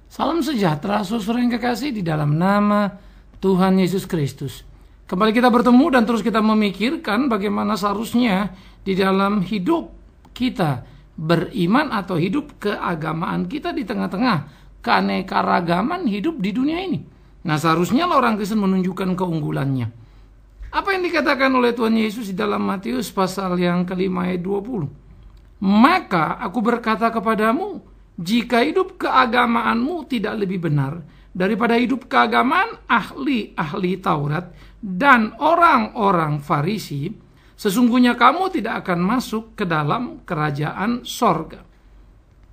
Salam sejahtera, saudara yang kekasih, di dalam nama Tuhan Yesus Kristus. Kembali kita bertemu dan terus kita memikirkan bagaimana seharusnya di dalam hidup kita beriman atau hidup keagamaan kita di tengah-tengah keanekaragaman hidup di dunia ini. Nah, seharusnya orang Kristen menunjukkan keunggulannya. Apa yang dikatakan oleh Tuhan Yesus di dalam Matius pasal yang kelima ayat 20? Maka aku berkata kepadamu, jika hidup keagamaanmu tidak lebih benar daripada hidup keagamaan ahli-ahli Taurat dan orang-orang Farisi, sesungguhnya kamu tidak akan masuk ke dalam kerajaan sorga.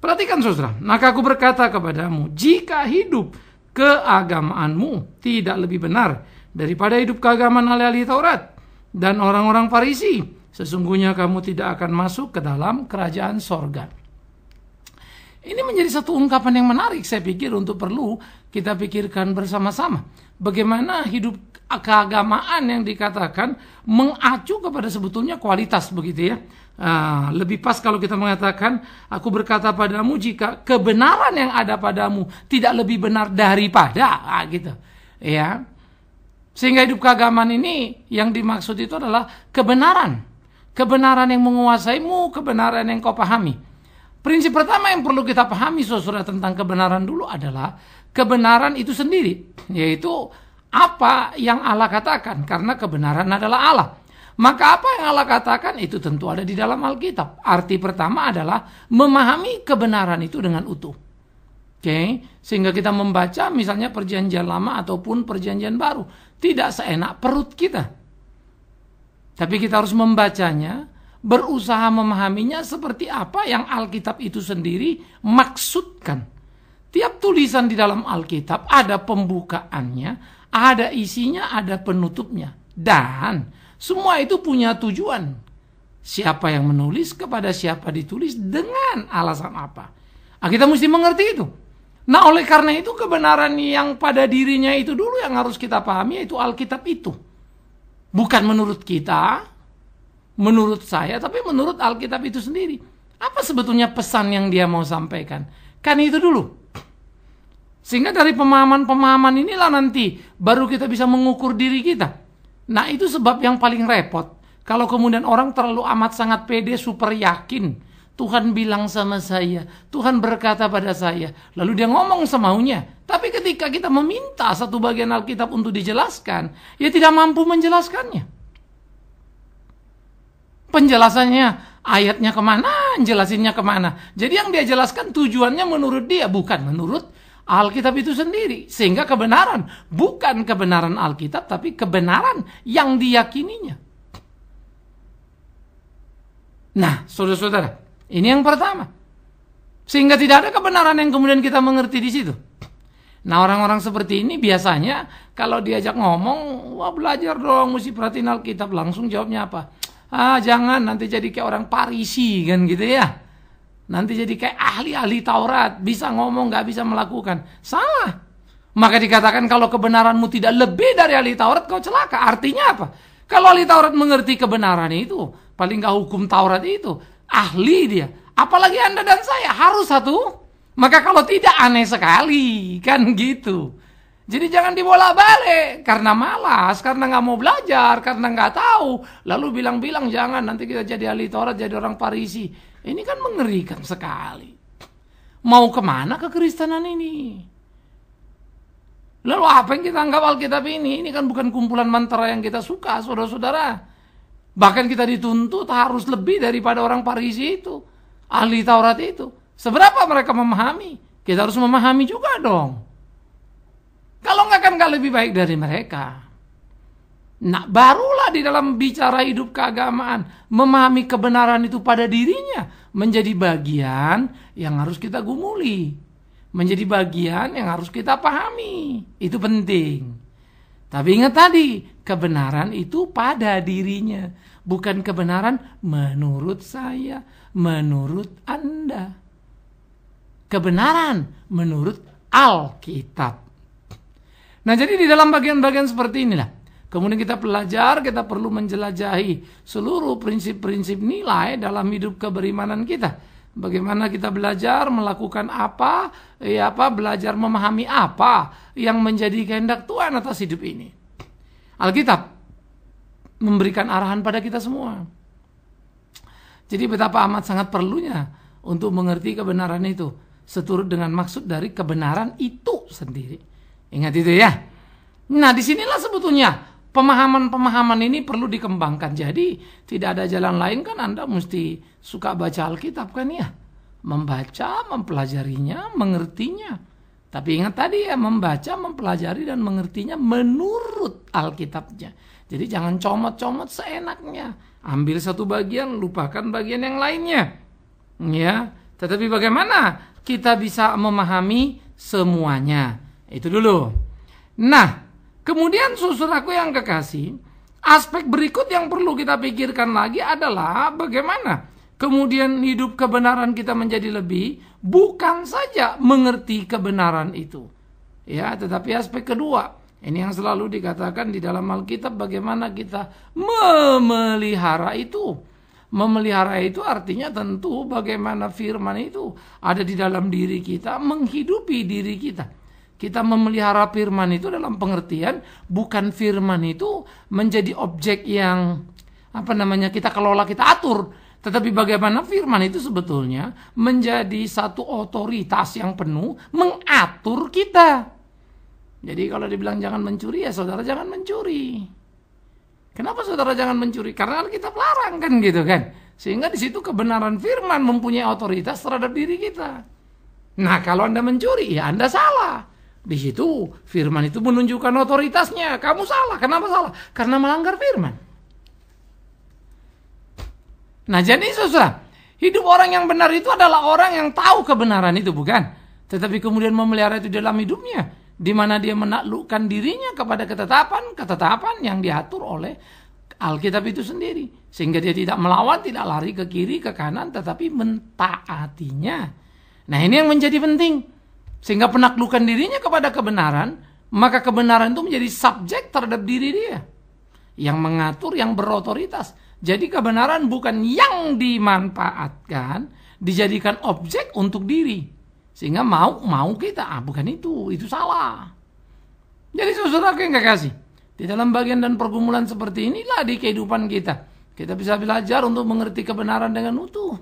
Perhatikan saudara, maka aku berkata kepadamu, jika hidup keagamaanmu tidak lebih benar daripada hidup keagamaan ahli-ahli Taurat dan orang-orang Farisi, sesungguhnya kamu tidak akan masuk ke dalam kerajaan sorga. Ini menjadi satu ungkapan yang menarik, saya pikir, untuk perlu kita pikirkan bersama-sama. Bagaimana hidup keagamaan yang dikatakan mengacu kepada sebetulnya kualitas, begitu ya. Lebih pas kalau kita mengatakan, aku berkata padamu jika kebenaran yang ada padamu tidak lebih benar daripada, gitu. Ya. Sehingga hidup keagamaan ini yang dimaksud itu adalah kebenaran. Kebenaran yang menguasaimu, kebenaran yang kau pahami. Prinsip pertama yang perlu kita pahami, saudara, tentang kebenaran dulu adalah kebenaran itu sendiri, yaitu apa yang Allah katakan, karena kebenaran adalah Allah. Maka apa yang Allah katakan itu tentu ada di dalam Alkitab. Arti pertama adalah memahami kebenaran itu dengan utuh. Oke, sehingga kita membaca misalnya Perjanjian Lama ataupun Perjanjian Baru tidak seenak perut kita. Tapi kita harus membacanya, berusaha memahaminya seperti apa yang Alkitab itu sendiri maksudkan. Tiap tulisan di dalam Alkitab ada pembukaannya, ada isinya, ada penutupnya. Dan semua itu punya tujuan. Siapa yang menulis, kepada siapa ditulis, dengan alasan apa. Kita mesti mengerti itu. Nah, oleh karena itu kebenaran yang pada dirinya itu dulu yang harus kita pahami, yaitu Alkitab itu. Bukan menurut kita, menurut saya, tapi menurut Alkitab itu sendiri. Apa sebetulnya pesan yang dia mau sampaikan? Kan itu dulu. Sehingga dari pemahaman-pemahaman inilah nanti baru kita bisa mengukur diri kita. Nah, itu sebab yang paling repot. Kalau kemudian orang terlalu amat sangat pede, super yakin. Tuhan bilang sama saya, Tuhan berkata pada saya. Lalu dia ngomong semaunya. Tapi ketika kita meminta satu bagian Alkitab untuk dijelaskan, dia tidak mampu menjelaskannya. Penjelasannya, ayatnya kemana, jelasinnya kemana. Jadi yang dia jelaskan tujuannya menurut dia, bukan menurut Alkitab itu sendiri. Sehingga kebenaran, bukan kebenaran Alkitab, tapi kebenaran yang diyakininya. Nah, saudara-saudara, ini yang pertama. Sehingga tidak ada kebenaran yang kemudian kita mengerti di situ. Nah, orang-orang seperti ini biasanya kalau diajak ngomong, wah belajar dong, mesti perhatiin Alkitab. Langsung jawabnya apa? Jangan, nanti jadi kayak orang Farisi kan gitu ya. Nanti jadi kayak ahli-ahli Taurat, bisa ngomong gak bisa melakukan. Salah. Maka dikatakan kalau kebenaranmu tidak lebih dari ahli Taurat, kau celaka. Artinya apa? Kalau ahli Taurat mengerti kebenaran itu, paling gak hukum Taurat itu, ahli dia. Apalagi Anda dan saya harus satu. Maka kalau tidak, aneh sekali kan gitu. Jadi jangan dibolak-balik karena malas, karena nggak mau belajar, karena nggak tahu. Lalu bilang-bilang jangan, nanti kita jadi ahli Taurat, jadi orang Farisi. Ini kan mengerikan sekali. Mau kemana kekristenan ini? Lalu apa yang kita anggap Alkitab ini? Ini kan bukan kumpulan mantra yang kita suka, saudara-saudara. Bahkan kita dituntut harus lebih daripada orang Farisi itu, ahli Taurat itu. Seberapa mereka memahami? Kita harus memahami juga dong. Kalau nggak kan nggak lebih baik dari mereka. Nah, barulah di dalam bicara hidup keagamaan, memahami kebenaran itu pada dirinya menjadi bagian yang harus kita gumuli, menjadi bagian yang harus kita pahami. Itu penting. Tapi ingat tadi, kebenaran itu pada dirinya, bukan kebenaran menurut saya, menurut Anda. Kebenaran menurut Alkitab. Nah, jadi di dalam bagian-bagian seperti inilah, kemudian kita belajar, kita perlu menjelajahi seluruh prinsip-prinsip nilai dalam hidup keberimanan kita. Bagaimana kita belajar melakukan apa, belajar memahami apa yang menjadi kehendak Tuhan atas hidup ini. Alkitab memberikan arahan pada kita semua. Jadi betapa amat sangat perlunya untuk mengerti kebenaran itu, seturut dengan maksud dari kebenaran itu sendiri. Ingat itu ya. Nah, disinilah sebetulnya pemahaman-pemahaman ini perlu dikembangkan. Jadi tidak ada jalan lain kan, Anda mesti suka baca Alkitab kan ya. Membaca, mempelajarinya, mengertinya. Tapi ingat tadi ya, membaca, mempelajari dan mengertinya menurut Alkitabnya. Jadi jangan comot-comot seenaknya. Ambil satu bagian, lupakan bagian yang lainnya. Ya, tetapi bagaimana kita bisa memahami semuanya? Itu dulu. Nah, kemudian saudaraku yang kekasih, aspek berikut yang perlu kita pikirkan lagi adalah bagaimana kemudian hidup kebenaran kita menjadi lebih, bukan saja mengerti kebenaran itu. Ya, tetapi aspek kedua, ini yang selalu dikatakan di dalam Alkitab, bagaimana kita memelihara itu. Memelihara itu artinya tentu bagaimana firman itu ada di dalam diri kita, menghidupi diri kita. Kita memelihara firman itu dalam pengertian bukan firman itu menjadi objek yang kita kelola, kita atur, tetapi bagaimana firman itu sebetulnya menjadi satu otoritas yang penuh mengatur kita. Jadi kalau dibilang jangan mencuri, ya saudara jangan mencuri. Kenapa saudara jangan mencuri? Karena Alkitab larang kan gitu kan. Sehingga di situ kebenaran firman mempunyai otoritas terhadap diri kita. Nah, kalau Anda mencuri, ya Anda salah. Di situ firman itu menunjukkan otoritasnya. Kamu salah. Kenapa salah? Karena melanggar firman. Nah, jadi saudara, hidup orang yang benar itu adalah orang yang tahu kebenaran itu, bukan? Tetapi kemudian memelihara itu dalam hidupnya, di mana dia menaklukkan dirinya kepada ketetapan yang diatur oleh Alkitab itu sendiri. Sehingga dia tidak melawan, tidak lari ke kiri, ke kanan, tetapi mentaatinya. Nah, ini yang menjadi penting. Sehingga penaklukan dirinya kepada kebenaran, maka kebenaran itu menjadi subjek terhadap diri dia. Yang mengatur, yang berotoritas. Jadi kebenaran bukan yang dimanfaatkan, dijadikan objek untuk diri. Sehingga mau kita, bukan itu salah. Jadi saudara yang kekasih, di dalam bagian dan pergumulan seperti inilah di kehidupan kita bisa belajar untuk mengerti kebenaran dengan utuh.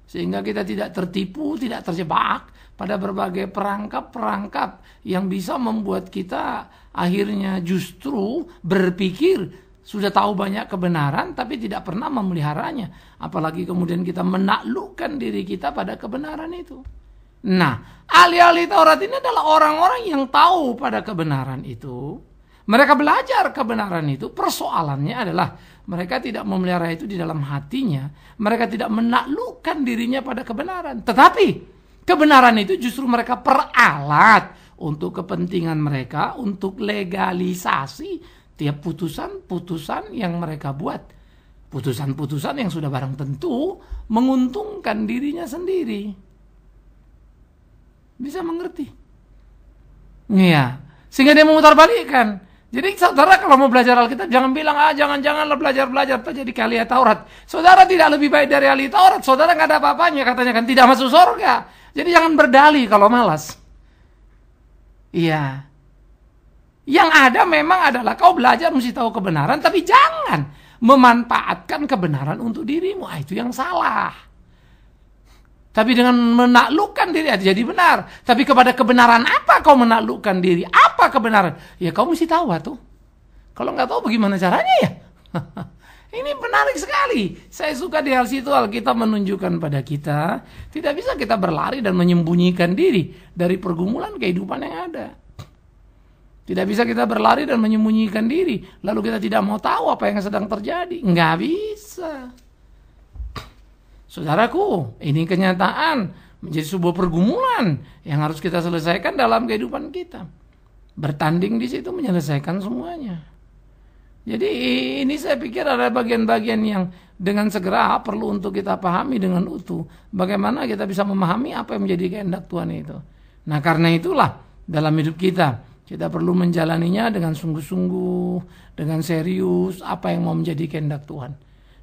Sehingga kita tidak tertipu, tidak terjebak pada berbagai perangkap-perangkap yang bisa membuat kita akhirnya justru berpikir sudah tahu banyak kebenaran tapi tidak pernah memeliharanya. Apalagi kemudian kita menaklukkan diri kita pada kebenaran itu. Nah, ahli-ahli Taurat ini adalah orang-orang yang tahu pada kebenaran itu. Mereka belajar kebenaran itu. Persoalannya adalah mereka tidak memelihara itu di dalam hatinya. Mereka tidak menaklukkan dirinya pada kebenaran. Tetapi kebenaran itu justru mereka peralat untuk kepentingan mereka, untuk legalisasi tiap putusan-putusan yang mereka buat. Putusan-putusan yang sudah barang tentu menguntungkan dirinya sendiri. Bisa mengerti. Iya. Sehingga dia memutarbalikkan. Jadi saudara kalau mau belajar Alkitab jangan bilang jangan-janganlah belajar jadi ahli Taurat. Saudara tidak lebih baik dari ahli Taurat. Saudara nggak ada apa-apanya, katanya kan tidak masuk surga. Jadi jangan berdalih kalau malas. Iya. Yang ada memang adalah kau belajar mesti tahu kebenaran, tapi jangan memanfaatkan kebenaran untuk dirimu. Itu yang salah. Tapi dengan menaklukkan diri jadi benar. Tapi kepada kebenaran apa kau menaklukkan diri? Apa kebenaran? Ya kau mesti tahu tuh. Kalau nggak tahu bagaimana caranya ya? Ini menarik sekali. Saya suka di hal situ Alkitab menunjukkan pada kita. Tidak bisa kita berlari dan menyembunyikan diri dari pergumulan kehidupan yang ada. Tidak bisa kita berlari dan menyembunyikan diri. Lalu kita tidak mau tahu apa yang sedang terjadi. Nggak bisa. Saudaraku, ini kenyataan menjadi sebuah pergumulan yang harus kita selesaikan dalam kehidupan kita. Bertanding di situ menyelesaikan semuanya. Jadi ini saya pikir ada bagian-bagian yang dengan segera perlu untuk kita pahami dengan utuh. Bagaimana kita bisa memahami apa yang menjadi kehendak Tuhan itu. Nah karena itulah dalam hidup kita perlu menjalaninya dengan sungguh-sungguh, dengan serius apa yang mau menjadi kehendak Tuhan.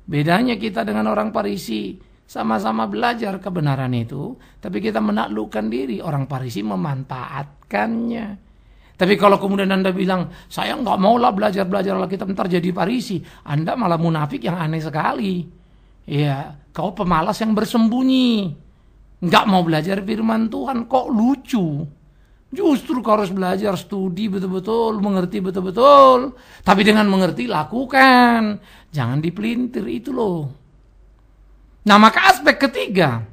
Bedanya kita dengan orang Farisi. sama-sama belajar kebenaran itu, tapi kita menaklukkan diri. Orang Farisi memanfaatkannya. Tapi kalau kemudian Anda bilang, saya nggak maulah belajar Alkitab, ntar jadi Farisi, Anda malah munafik yang aneh sekali. Ya, kau pemalas yang bersembunyi, nggak mau belajar firman Tuhan, kok lucu. Justru kau harus belajar, studi betul-betul, mengerti betul-betul. Tapi dengan mengerti, lakukan. Jangan dipelintir, itu loh. Nah, maka aspek ketiga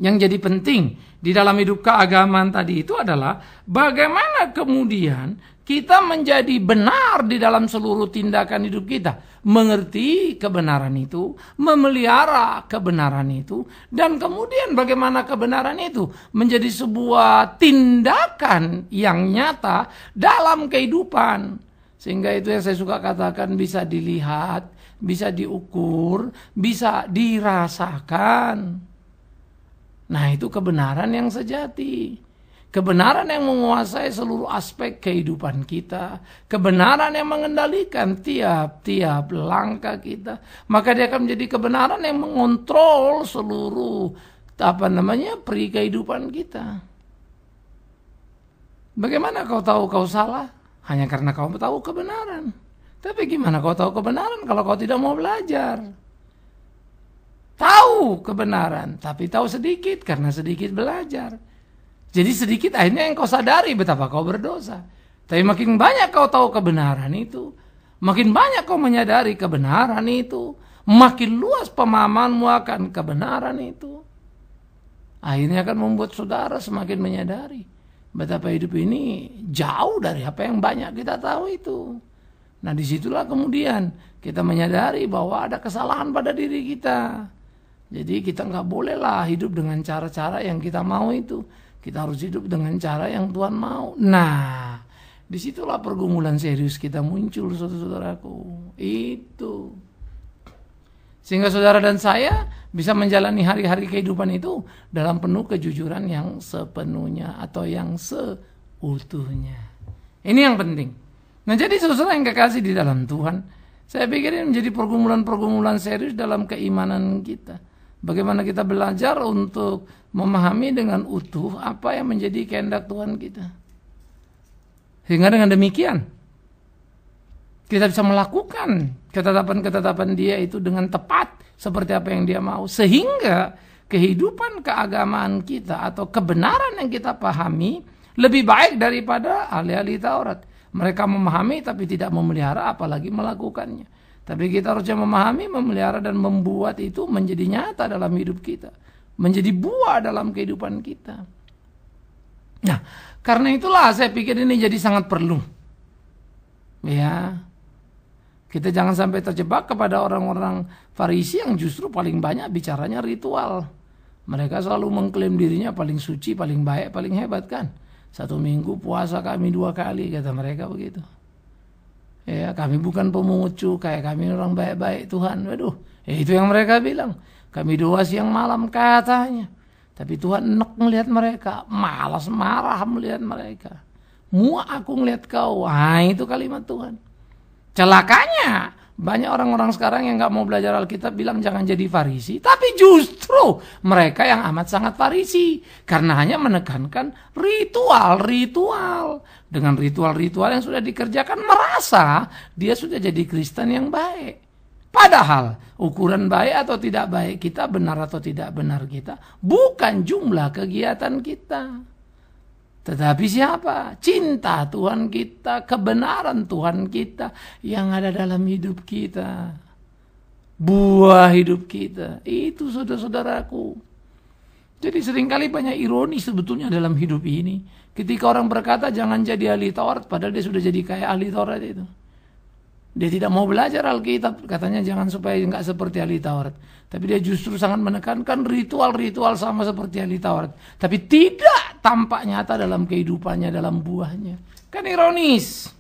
yang jadi penting di dalam hidup keagamaan tadi itu adalah bagaimana kemudian kita menjadi benar di dalam seluruh tindakan hidup kita. Mengerti kebenaran itu, memelihara kebenaran itu, dan kemudian bagaimana kebenaran itu menjadi sebuah tindakan yang nyata dalam kehidupan. Sehingga itu yang saya suka katakan bisa dilihat, bisa diukur, bisa dirasakan. Nah, itu kebenaran yang sejati. Kebenaran yang menguasai seluruh aspek kehidupan kita. Kebenaran yang mengendalikan tiap-tiap langkah kita. Maka dia akan menjadi kebenaran yang mengontrol seluruh peri kehidupan kita. Bagaimana kau tahu kau salah? Hanya karena kau tahu kebenaran. Tapi gimana kau tahu kebenaran kalau kau tidak mau belajar? Tahu kebenaran, tapi tahu sedikit karena sedikit belajar. Jadi sedikit akhirnya yang kau sadari betapa kau berdosa. Tapi makin banyak kau tahu kebenaran itu, makin banyak kau menyadari kebenaran itu, makin luas pemahamanmu akan kebenaran itu. Akhirnya akan membuat saudara semakin menyadari betapa hidup ini jauh dari apa yang banyak kita tahu itu. Nah, disitulah kemudian kita menyadari bahwa ada kesalahan pada diri kita. Jadi kita nggak bolehlah hidup dengan cara-cara yang kita mau itu. Kita harus hidup dengan cara yang Tuhan mau. Nah, disitulah pergumulan serius kita muncul, saudara-saudaraku. Itu. Sehingga saudara dan saya bisa menjalani hari-hari kehidupan itu dalam penuh kejujuran yang sepenuhnya atau yang seutuhnya. Ini yang penting. Nah, jadi saudara yang kekasih di dalam Tuhan, saya pikir ini menjadi pergumulan-pergumulan serius dalam keimanan kita. Bagaimana kita belajar untuk memahami dengan utuh apa yang menjadi kehendak Tuhan kita. Sehingga dengan demikian kita bisa melakukan ketetapan-ketetapan Dia itu dengan tepat seperti apa yang Dia mau. Sehingga kehidupan keagamaan kita atau kebenaran yang kita pahami lebih baik daripada ahli-ahli Taurat. Mereka memahami tapi tidak memelihara apalagi melakukannya. Tapi kita harusnya memahami, memelihara dan membuat itu menjadi nyata dalam hidup kita. Menjadi buah dalam kehidupan kita. Nah, karena itulah saya pikir ini jadi sangat perlu. Ya. Kita jangan sampai terjebak kepada orang-orang Farisi yang justru paling banyak bicaranya ritual. Mereka selalu mengklaim dirinya paling suci, paling baik, paling hebat kan. 1 minggu puasa kami 2 kali, kata mereka begitu. Ya, kami bukan pemungut cukai, kami orang baik-baik Tuhan. Waduh, itu yang mereka bilang. Kami doa siang malam katanya. Tapi Tuhan enek melihat mereka, malas marah melihat mereka. Muak aku melihat kau. Wah, itu kalimat Tuhan. Celakanya, banyak orang-orang sekarang yang gak mau belajar Alkitab bilang jangan jadi Farisi. Tapi justru mereka yang amat sangat Farisi. Karena hanya menekankan ritual-ritual. Dengan ritual-ritual yang sudah dikerjakan merasa dia sudah jadi Kristen yang baik. Padahal ukuran baik atau tidak baik kita, benar atau tidak benar kita, bukan jumlah kegiatan kita. Tetapi siapa? Cinta Tuhan kita, kebenaran Tuhan kita yang ada dalam hidup kita. Buah hidup kita. Itu saudara-saudaraku. Jadi seringkali banyak ironi sebetulnya dalam hidup ini. Ketika orang berkata jangan jadi ahli Taurat, padahal dia sudah jadi kayak ahli Taurat itu. Dia tidak mau belajar Alkitab, katanya jangan supaya nggak seperti ahli Taurat. Tapi dia justru sangat menekankan ritual-ritual sama seperti ahli Taurat. Tapi tidak tampak nyata dalam kehidupannya, dalam buahnya. Kan ironis.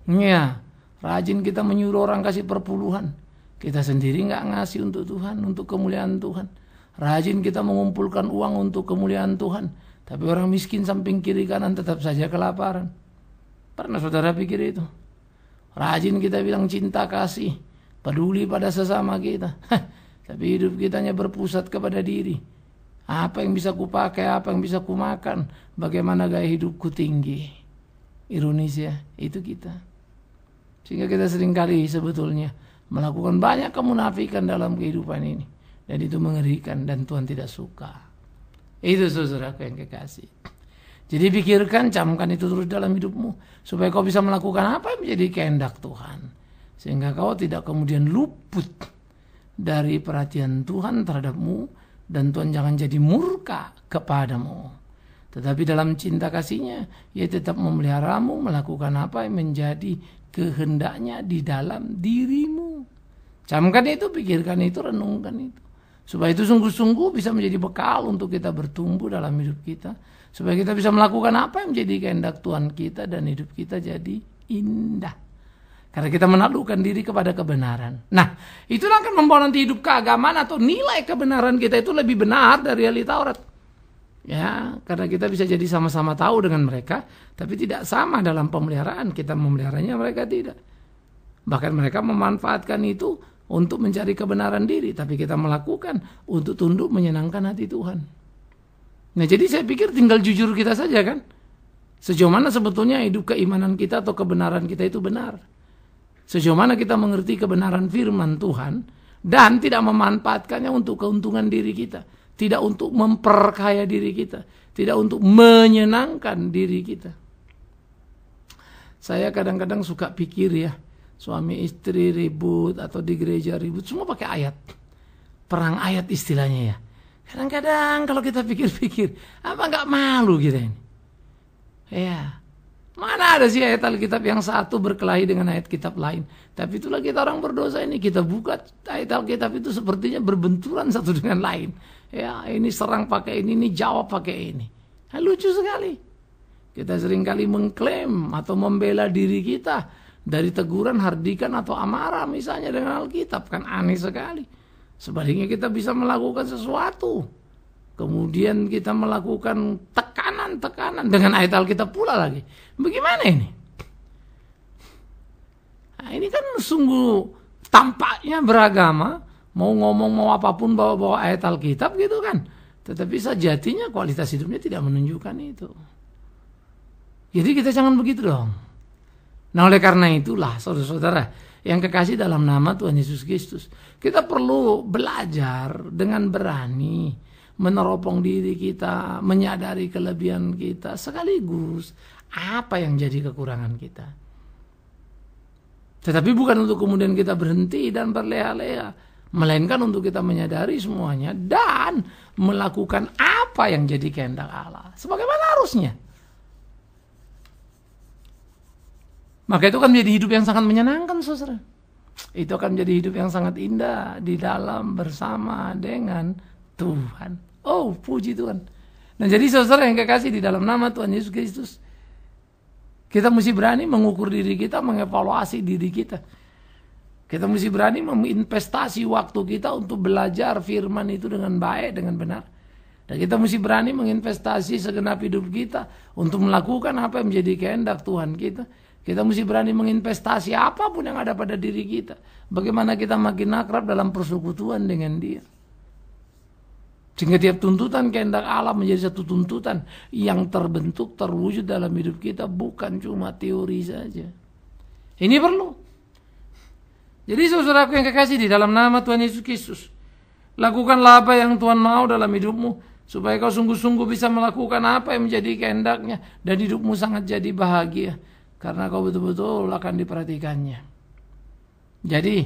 Ya, rajin kita menyuruh orang kasih perpuluhan. Kita sendiri nggak ngasih untuk Tuhan, untuk kemuliaan Tuhan. Rajin kita mengumpulkan uang untuk kemuliaan Tuhan. Tapi orang miskin samping kiri kanan tetap saja kelaparan. Pernah saudara pikir itu? Rajin kita bilang cinta kasih, peduli pada sesama kita. Tapi hidup kita hanya berpusat kepada diri. Apa yang bisa kupakai, apa yang bisa kumakan, bagaimana gaya hidupku tinggi. Ironis ya, itu kita. Sehingga kita seringkali sebetulnya melakukan banyak kemunafikan dalam kehidupan ini. Dan itu mengerikan dan Tuhan tidak suka. Itu saudaraku yang kekasih. Jadi pikirkan, camkan itu terus dalam hidupmu. Supaya kau bisa melakukan apa yang menjadi kehendak Tuhan. Sehingga kau tidak kemudian luput dari perhatian Tuhan terhadapmu. Dan Tuhan jangan jadi murka kepadamu. Tetapi dalam cinta kasihnya, ia tetap memeliharamu melakukan apa yang menjadi kehendaknya di dalam dirimu. Camkan itu, pikirkan itu, renungkan itu. Supaya itu sungguh-sungguh bisa menjadi bekal untuk kita bertumbuh dalam hidup kita. Supaya kita bisa melakukan apa yang menjadi kehendak Tuhan kita dan hidup kita jadi indah. Karena kita menaklukkan diri kepada kebenaran. Nah, itulah akan membawa nanti hidup keagamaan atau nilai kebenaran kita itu lebih benar dari ahli Taurat. Ya, karena kita bisa jadi sama-sama tahu dengan mereka, tapi tidak sama dalam pemeliharaan. Kita memeliharanya, mereka tidak. Bahkan mereka memanfaatkan itu untuk mencari kebenaran diri, tapi kita melakukan untuk tunduk menyenangkan hati Tuhan. Nah, jadi saya pikir tinggal jujur kita saja kan. Sejauh mana sebetulnya hidup keimanan kita atau kebenaran kita itu benar. Sejauh mana kita mengerti kebenaran firman Tuhan dan tidak memanfaatkannya untuk keuntungan diri kita. Tidak untuk memperkaya diri kita. Tidak untuk menyenangkan diri kita. Saya kadang-kadang suka pikir ya. Suami istri ribut atau di gereja ribut. Semua pakai ayat. Perang ayat istilahnya ya. Kadang-kadang kalau kita pikir-pikir. Apa gak malu kita ini? Ya. Mana ada sih ayat Alkitab yang satu berkelahi dengan ayat kitab lain. Tapi itulah kita orang berdosa ini. Kita buka ayat Alkitab itu sepertinya berbenturan satu dengan lain. Ya, ini serang pakai ini jawab pakai ini. Nah, lucu sekali. Kita seringkali mengklaim atau membela diri kita dari teguran, hardikan atau amarah misalnya dengan Alkitab. Kan aneh sekali. Sebaliknya kita bisa melakukan sesuatu. Kemudian kita melakukan tekanan-tekanan dengan ayat Alkitab pula lagi. Bagaimana ini? Nah, ini kan sungguh tampaknya beragama. Mau ngomong mau apapun bawa-bawa ayat Alkitab gitu kan. Tetapi sejatinya kualitas hidupnya tidak menunjukkan itu. Jadi kita jangan begitu dong. Nah, oleh karena itulah saudara-saudara yang kekasih dalam nama Tuhan Yesus Kristus, kita perlu belajar dengan berani meneropong diri kita, menyadari kelebihan kita, sekaligus apa yang jadi kekurangan kita. Tetapi bukan untuk kemudian kita berhenti dan berleha-leha, melainkan untuk kita menyadari semuanya dan melakukan apa yang jadi kehendak Allah sebagaimana harusnya. Maka itu akan menjadi hidup yang sangat menyenangkan, saudara. Itu akan menjadi hidup yang sangat indah di dalam bersama dengan Tuhan. Oh, puji Tuhan. Nah, jadi saudara yang kekasih di dalam nama Tuhan Yesus Kristus, kita mesti berani mengukur diri kita, mengevaluasi diri kita. Kita mesti berani menginvestasi waktu kita untuk belajar firman itu dengan baik, dengan benar. Dan kita mesti berani menginvestasi segenap hidup kita untuk melakukan apa yang menjadi kehendak Tuhan kita. Kita mesti berani menginvestasi apapun yang ada pada diri kita. Bagaimana kita makin akrab dalam persekutuan dengan Dia. Sehingga tiap tuntutan kehendak Allah menjadi satu tuntutan yang terbentuk, terwujud dalam hidup kita. Bukan cuma teori saja. Ini perlu. Jadi saudaraku yang kekasih di dalam nama Tuhan Yesus Kristus, lakukanlah apa yang Tuhan mau dalam hidupmu. Supaya kau sungguh-sungguh bisa melakukan apa yang menjadi kehendaknya. Dan hidupmu sangat jadi bahagia. Karena kau betul-betul akan diperhatikannya. Jadi,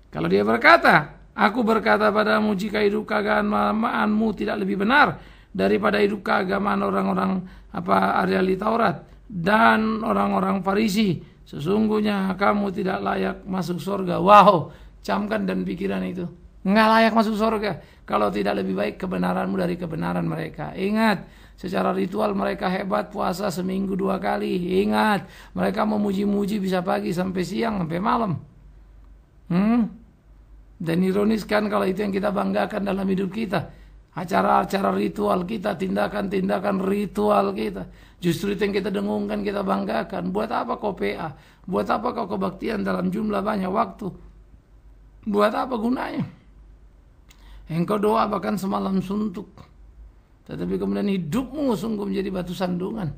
kalau dia berkata, aku berkata padamu jika hidup keagamaanmu tidak lebih benar daripada hidup keagamaan orang-orang ahli Taurat dan orang-orang Farisi, sesungguhnya kamu tidak layak masuk surga. Wow, camkan dan pikiran itu. Nggak layak masuk surga kalau tidak lebih baik kebenaranmu dari kebenaran mereka. Ingat, secara ritual mereka hebat, puasa seminggu 2 kali. Ingat, mereka memuji-muji bisa pagi sampai siang, sampai malam. Dan ironis kan kalau itu yang kita banggakan dalam hidup kita. Acara-acara ritual kita, tindakan-tindakan ritual kita. Justru itu yang kita dengungkan, kita banggakan. Buat apa kau PA? Buat apa kau kebaktian dalam jumlah banyak waktu? Buat apa gunanya? Engkau doa bahkan semalam suntuk. Tetapi kemudian hidupmu sungguh menjadi batu sandungan.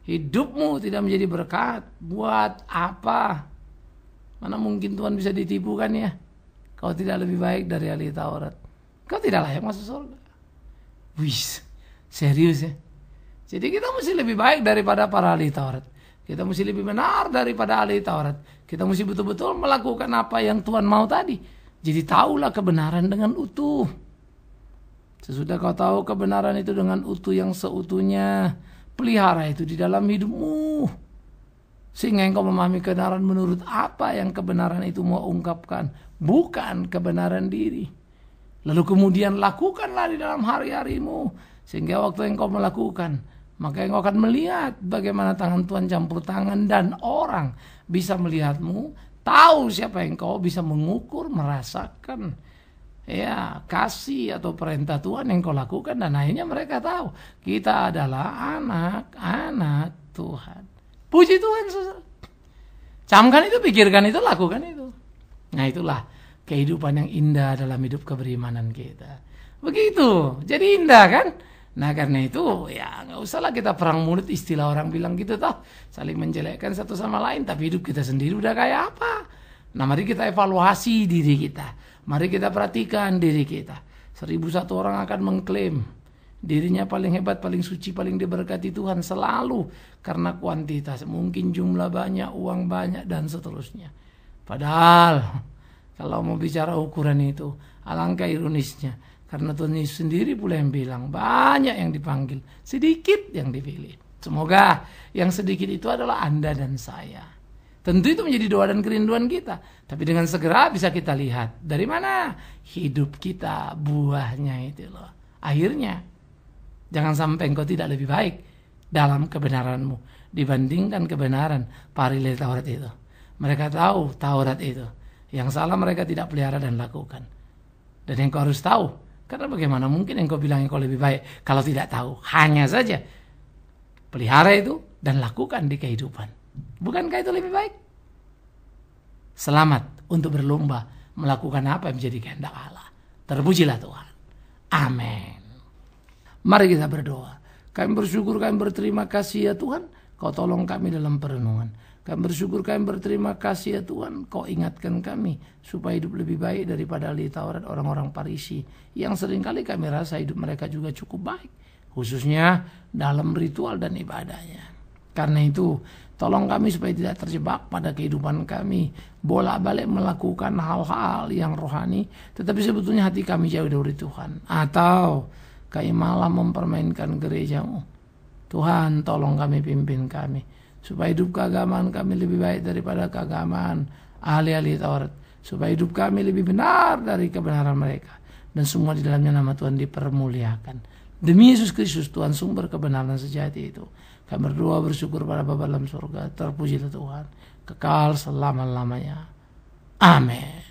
Hidupmu tidak menjadi berkat. Buat apa? Mana mungkin Tuhan bisa ditipu kan ya? Kau tidak lebih baik dari ahli Taurat. Kau tidak layak masuk surga. Wih, serius ya? Jadi kita mesti lebih baik daripada para ahli Taurat. Kita mesti lebih benar daripada ahli Taurat. Kita mesti betul-betul melakukan apa yang Tuhan mau tadi. Jadi tahulah kebenaran dengan utuh. Sesudah kau tahu kebenaran itu dengan utuh yang seutuhnya, pelihara itu di dalam hidupmu. Sehingga engkau memahami kebenaran menurut apa yang kebenaran itu mau ungkapkan. Bukan kebenaran diri. Lalu kemudian lakukanlah di dalam hari-harimu. Sehingga waktu engkau melakukan, maka engkau akan melihat bagaimana tangan Tuhan campur tangan. Dan orang bisa melihatmu, tahu siapa engkau, bisa mengukur, merasakan ya kasih atau perintah Tuhan yang kau lakukan. Dan akhirnya mereka tahu kita adalah anak-anak Tuhan. Puji Tuhan, saudara. Camkan itu, pikirkan itu, lakukan itu. Nah, itulah kehidupan yang indah dalam hidup keberimanan kita. Begitu, jadi indah kan? Nah, karena itu ya nggak usahlah kita perang mulut, istilah orang bilang gitu toh, saling menjelekkan satu sama lain, tapi hidup kita sendiri udah kayak apa? Nah, mari kita evaluasi diri kita. Mari kita perhatikan diri kita. 1001 orang akan mengklaim dirinya paling hebat, paling suci, paling diberkati Tuhan selalu karena kuantitas. Mungkin jumlah banyak, uang banyak, dan seterusnya. Padahal kalau mau bicara ukuran itu, alangkah ironisnya. Karena Tuhan Yesus sendiri pula yang bilang, banyak yang dipanggil, sedikit yang dipilih. Semoga yang sedikit itu adalah Anda dan saya. Tentu itu menjadi doa dan kerinduan kita. Tapi dengan segera bisa kita lihat. Dari mana? Hidup kita, buahnya itu loh. Akhirnya, jangan sampai engkau tidak lebih baik dalam kebenaranmu dibandingkan kebenaran para ahli Taurat itu. Mereka tahu Taurat itu. Yang salah mereka tidak pelihara dan lakukan. Dan engkau harus tahu. Karena bagaimana mungkin engkau bilang engkau lebih baik kalau tidak tahu. Hanya saja pelihara itu dan lakukan di kehidupan. Bukankah itu lebih baik? Selamat untuk berlomba melakukan apa yang menjadi kehendak Allah. Terpujilah Tuhan. Amin. Mari kita berdoa. Kami bersyukur, kami berterima kasih ya Tuhan. Kau tolong kami dalam perenungan. Kami bersyukur, kami berterima kasih ya Tuhan. Kau ingatkan kami supaya hidup lebih baik daripada ahli Taurat, orang-orang Farisi yang seringkali kami rasa hidup mereka juga cukup baik, khususnya dalam ritual dan ibadahnya. Karena itu, tolong kami supaya tidak terjebak pada kehidupan kami, bolak-balik melakukan hal-hal yang rohani, tetapi sebetulnya hati kami jauh dari Tuhan. Atau kami malah mempermainkan gerejamu. Tuhan, tolong kami, pimpin kami, supaya hidup keagamaan kami lebih baik daripada keagamaan ahli-ahli Taurat. Supaya hidup kami lebih benar dari kebenaran mereka. Dan semua di dalamnya nama Tuhan dipermuliakan. Demi Yesus Kristus, Tuhan sumber kebenaran sejati itu. Kami berdoa bersyukur pada Bapa dalam surga. Terpujilah Tuhan, kekal selama-lamanya. Amin.